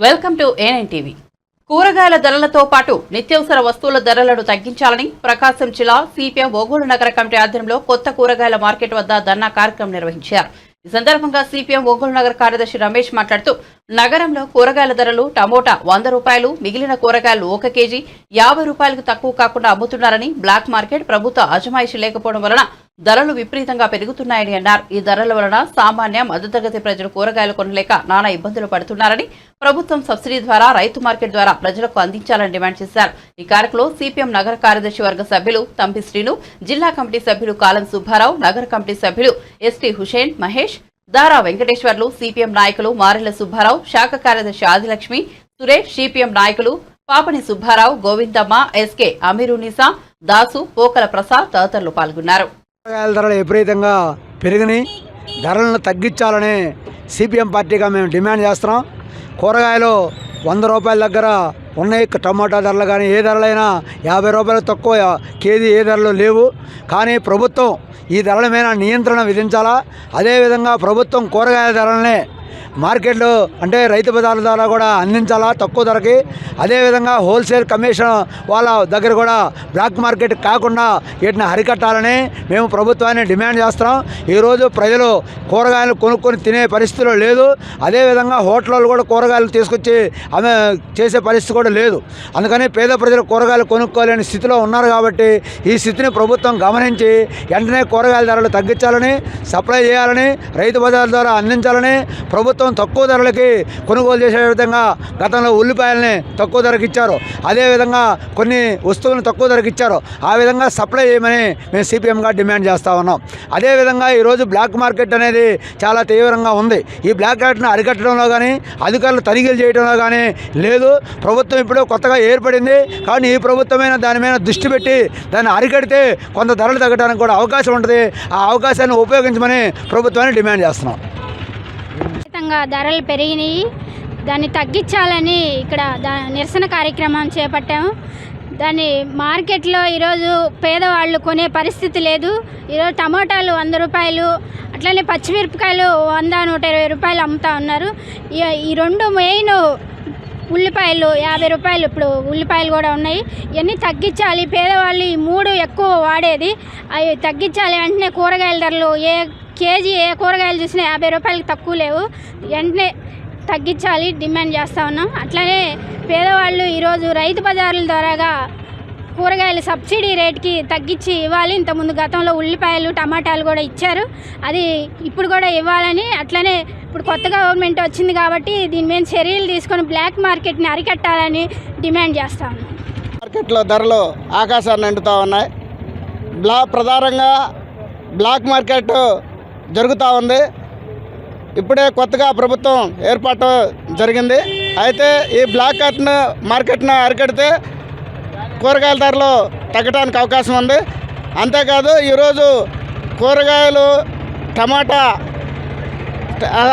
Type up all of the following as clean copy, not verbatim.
Welcome to AN TV. కూరగాయల ధరలతో పాటు నిత్యావసర వస్తువుల ధరలను తగ్గించాలని ప్రకాశం జిల్లా సిపిఎం ఒంగోలు నగర కమిటీ ఆధ్వర్యంలో కొత్త కూరగాయల మార్కెట్ వద్ద ధర్నా కార్యక్రమం నిర్వహించారు. ఈ సందర్భంగా సిపిఎం ఒంగోలు నగర కార్యదర్శి రమేష్ మాట్లాడుతూ నగరంలో కూరగాయల ధరలు టమోటా 100 రూపాయలు, మిగిలిన కూరగాయలు 1 కేజీ 50 రూపాయలకు తక్కువ కాకుండా అమ్ముతున్నారని, బ్లాక్ మార్కెట్ ప్రభుత్వ అజమాయిషీ లేకపోవడం వలన ధరలు విపరీతంగా పెరుగుతున్నాయని అన్నారు. ఈ ధరల వలన సామాన్య మధ్యతరగతి ప్రజలు కూరగాయలు కొనలేక నానా ఇబ్బందులు పడుతున్నారని, ప్రభుత్వం సబ్సిడీ ద్వారా రైతు మార్కెట్ ద్వారా ప్రజలకు అందించాలని డిమాండ్ చేశారు. ఈ కార్యక్రమంలో సిపిఎం నగర కార్యదర్శి వర్గ సభ్యులు తంపి శ్రీను, జిల్లా కమిటీ సభ్యులు కాలం సుబ్బారావు, నగర కమిటీ సభ్యులు ఎస్టీ హుషేన్, మహేష్, దారా వెంకటేశ్వర్లు, సిపిఎం నాయకులు మారెల సుబ్బారావు, శాఖ కార్యదర్శి ఆదిలక్ష్మి, సురేష్, సిపిఎం నాయకులు పాపని సుబ్బారావు, గోవిందమ్మ, ఎస్కే అమీరునిసా, దాసు, పోకల ప్రసాద్ తదితరులు పాల్గొన్నారు. కూరగాయల ధరలు విపరీతంగా పెరిగినాయి. ధరలను తగ్గించాలని సిపిఎం పార్టీగా మేము డిమాండ్ చేస్తున్నాం. కూరగాయలు 100 రూపాయల దగ్గర ఉన్నాయి. టమాటా ధరలు కానీ ఏ ధరలైనా 50 రూపాయలు తక్కువ కేజీ ఏ ధరలు లేవు. కానీ ప్రభుత్వం ఈ ధరల మీద నియంత్రణ విధించాలా. అదేవిధంగా ప్రభుత్వం కూరగాయల ధరలనే మార్కెట్లో అంటే రైతు బజార్ల ద్వారా కూడా అందించాలా తక్కువ ధరకి. అదేవిధంగా హోల్సేల్ కమిషన్ వాళ్ళ దగ్గర కూడా బ్లాక్ మార్కెట్ కాకుండా వీటిని అరికట్టాలని మేము ప్రభుత్వాన్ని డిమాండ్ చేస్తున్నాం. ఈరోజు ప్రజలు కూరగాయలు కొనుక్కొని తినే పరిస్థితిలో లేదు. అదేవిధంగా హోటళ్ళు కూడా కూరగాయలు తీసుకొచ్చి ఆమె చేసే పరిస్థితి కూడా లేదు. అందుకని పేద ప్రజలు కూరగాయలు కొనుక్కోలేని స్థితిలో ఉన్నారు. కాబట్టి ఈ స్థితిని ప్రభుత్వం గమనించి వెంటనే కూరగాయల ధరలు తగ్గించాలని, సప్లై చేయాలని, రైతు బజార్ల ద్వారా అందించాలని, ప్రభుత్వం తక్కువ ధరలకి కొనుగోలు చేసే విధంగా గతంలో ఉల్లిపాయలని తక్కువ ధరకు ఇచ్చారు. అదేవిధంగా కొన్ని వస్తువులను తక్కువ ధరకు ఇచ్చారు. ఆ విధంగా సప్లై చేయమని మేము సిపిఎంగా డిమాండ్ చేస్తూ ఉన్నాం. అదేవిధంగా ఈరోజు బ్లాక్ మార్కెట్ అనేది చాలా తీవ్రంగా ఉంది. ఈ బ్లాక్ మార్కెట్ను అరికట్టడంలో కానీ అధికారులు తనిఖీలు చేయడంలో కానీ లేదు. ప్రభుత్వం ఇప్పుడు కొత్తగా ఏర్పడింది. కానీ ఈ ప్రభుత్వమైన దాని మీద దృష్టి పెట్టి దాన్ని అరికడితే కొంత ధరలు తగ్గడానికి కూడా అవకాశం ఉంటుంది. ఆ అవకాశాన్ని ఉపయోగించమని ప్రభుత్వాన్ని డిమాండ్ చేస్తున్నాం. ధరలు పెరిగినాయి, దాన్ని తగ్గించాలని ఇక్కడ నిరసన కార్యక్రమం చేపట్టాము. దాన్ని మార్కెట్లో ఈరోజు పేదవాళ్ళు కొనే పరిస్థితి లేదు. ఈరోజు టమాటాలు 100 రూపాయలు, అట్లనే పచ్చిమిరపకాయలు 100-120 రూపాయలు అమ్ముతా ఉన్నారు. ఈ రెండు మెయిన్ ఉల్లిపాయలు 50 రూపాయలు, ఇప్పుడు ఉల్లిపాయలు కూడా ఉన్నాయి. ఇవన్నీ తగ్గించాలి. పేదవాళ్ళు ఈ 3 ఎక్కువ వాడేది, అవి తగ్గించాలి. వెంటనే కూరగాయల ధరలు కేజీ ఏ కూరగాయలు చూసినా 50 రూపాయలకి తక్కువ లేవు. వెంటనే తగ్గించాలి డిమాండ్ చేస్తూ ఉన్నాం. అట్లనే పేదవాళ్ళు ఈరోజు రైతు బజార్ల ద్వారాగా కూరగాయలు సబ్సిడీ రేట్కి తగ్గించి ఇవ్వాలి. ఇంతకుముందు గతంలో ఉల్లిపాయలు టమాటాలు కూడా ఇచ్చారు, అది ఇప్పుడు కూడా ఇవ్వాలని. అట్లనే ఇప్పుడు కొత్త గవర్నమెంట్ వచ్చింది కాబట్టి దీని మీద చర్యలు తీసుకొని బ్లాక్ మార్కెట్ని అరికట్టాలని డిమాండ్ చేస్తా ఉన్నాం. మార్కెట్లో ధరలు ఆకాశాన్ని అంటుతూ ఉన్నాయి. ప్రధానంగా బ్లాక్ మార్కెట్ జరుగుతూ ఉంది. ఇప్పుడే కొత్తగా ప్రభుత్వం ఏర్పాటు జరిగింది. అయితే ఈ బ్లాక్ మార్కెట్ను అరికడితే కూరగాయల ధరలు తగ్గడానికి అవకాశం ఉంది. అంతేకాదు ఈరోజు కూరగాయలు టమాటా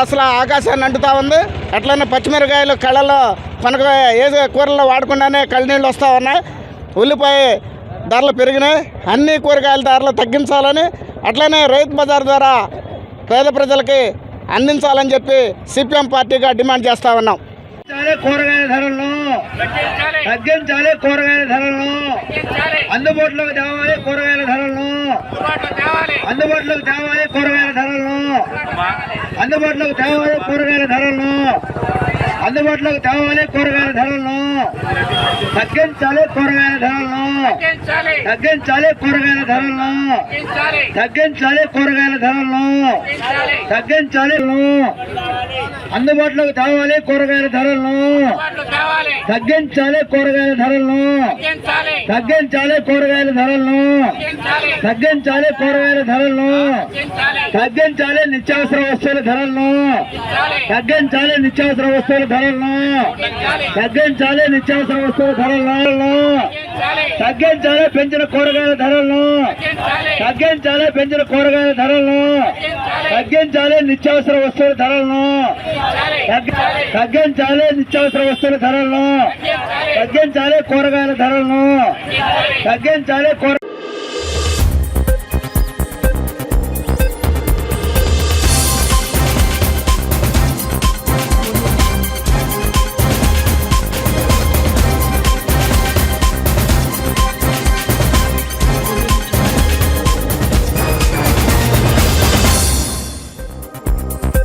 అసలు ఆకాశాన్ని అంటుతూ ఉంది. అట్లనే పచ్చిమిరకాయలు కళ్ళలో ఏ కూరల్లో వాడకుండానే కళ్ళనీళ్ళు వస్తూ ఉన్నాయి. ఉల్లిపాయ ధరలు పెరిగినాయి. అన్ని కూరగాయల ధరలు తగ్గించాలని, అట్లనే రైతు బజార్ ద్వారా పేద ప్రజలకి అందించాలని చెప్పి సిపిఎం పార్టీగా డిమాండ్ చేస్తూ ఉన్నాం. కూరగాయల ధరలను తగ్గించాలి. కూరగాయల ధరలను అందుబాటులోకి తేవాలి. కూరగాయల ధరలను అందుబాటులోకి తేవాలి. కూరగాయల ధరలను అందుబాటులోకి తేవాలి. కూరగాయల ధరలను అందుబాటులోకి తేవాలి. కూరగాయల ధరలను తగ్గించాలి. కూరగాయల ధరలను తగ్గించాలి. కూరగాయల ధరలను తగ్గించాలి. కూరగాయల ధరలను తగ్గించాలి. అందుబాటులోకి తేవాలి. కూరగాయల ధరలను తగ్గించాలి. కూరగాయల ధరలను తగ్గించాలి. కూరగాయల ధరలను తగ్గించాలి. కూరగాయల ధరలను తగ్గించాలి. నిత్యావసర వస్తువుల ధరలను తగ్గించాలి. నిత్యావసర వస్తువుల ధరలను తగ్గించాలి. నిత్యావసర వస్తువుల ధరలను తగ్గించాలి. పెంచిన కూరగాయల ధరలను తగ్గించాలి. పెంచిన కూరగాయల ధరలను తగ్గించాలి. నిత్యావసర వస్తువుల ధరలను తగ్గించాలి. నిత్యావసర వస్తువుల ధరలను తగ్గించాలి. కూరగాయల ధరలను తగ్గించాలి.